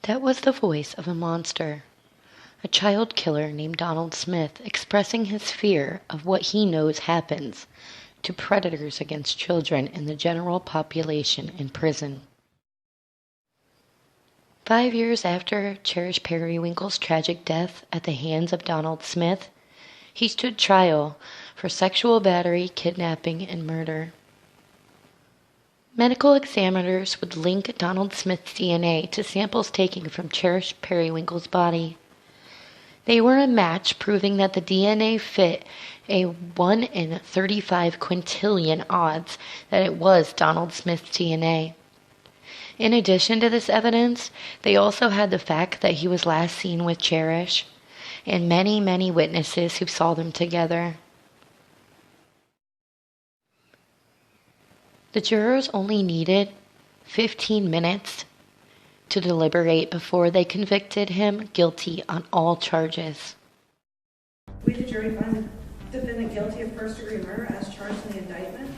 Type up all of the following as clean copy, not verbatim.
That was the voice of a monster, a child killer named Donald Smith expressing his fear of what he knows happens to predators against children and the general population in prison. 5 years after Cherish Perrywinkle's tragic death at the hands of Donald Smith, he stood trial for sexual battery, kidnapping, and murder. Medical examiners would link Donald Smith's DNA to samples taken from Cherish Perrywinkle's body. They were a match, proving that the DNA fit a 1 in 35 quintillion odds that it was Donald Smith's DNA. In addition to this evidence, they also had the fact that he was last seen with Cherish, and many, many witnesses who saw them together. The jurors only needed 15 minutes to deliberate before they convicted him guilty on all charges. We, the jury, find the defendant guilty of first-degree murder as charged in the indictment.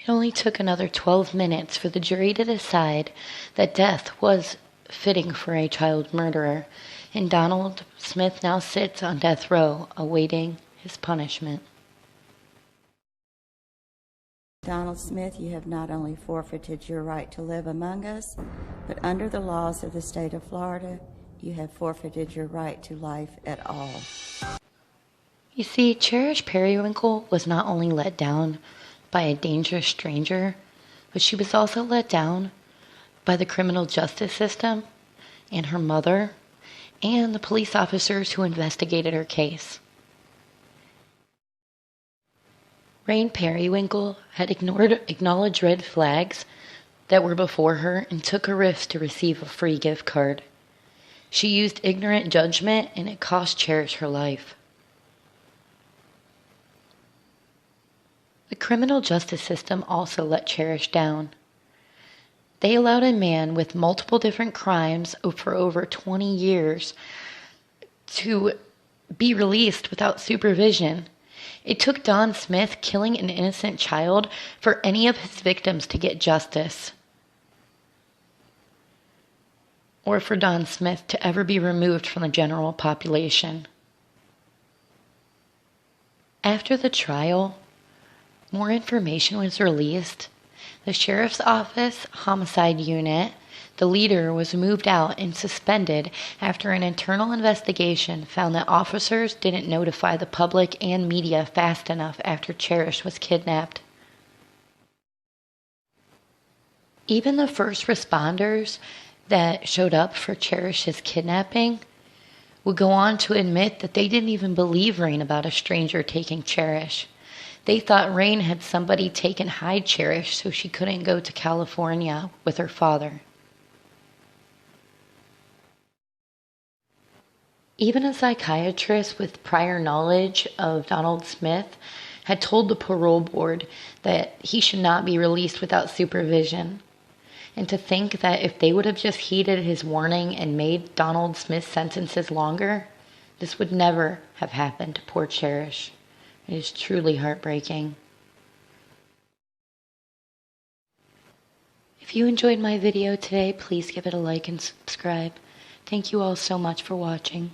It only took another 12 minutes for the jury to decide that death was fitting for a child murderer, and Donald Smith now sits on death row awaiting his punishment. Donald Smith, you have not only forfeited your right to live among us, but under the laws of the state of Florida, you have forfeited your right to life at all. You see, Cherish Perrywinkle was not only let down by a dangerous stranger, but she was also let down by the criminal justice system and her mother and the police officers who investigated her case. Rain Perrywinkle had ignored acknowledged red flags that were before her and took a risk to receive a free gift card. She used ignorant judgment, and it cost Cherish her life. The criminal justice system also let Cherish down. They allowed a man with multiple different crimes for over 20 years to be released without supervision. It took Don Smith killing an innocent child for any of his victims to get justice, or for Don Smith to ever be removed from the general population. After the trial, more information was released. The sheriff's office homicide unit, the leader, was moved out and suspended after an internal investigation found that officers didn't notify the public and media fast enough after Cherish was kidnapped. Even the first responders that showed up for Cherish's kidnapping would go on to admit that they didn't even believe Rain about a stranger taking Cherish. They thought Rain had somebody take and hide Cherish so she couldn't go to California with her father. Even a psychiatrist with prior knowledge of Donald Smith had told the parole board that he should not be released without supervision. And to think that if they would have just heeded his warning and made Donald Smith's sentences longer, this would never have happened to poor Cherish. It is truly heartbreaking. If you enjoyed my video today, please give it a like and subscribe. Thank you all so much for watching.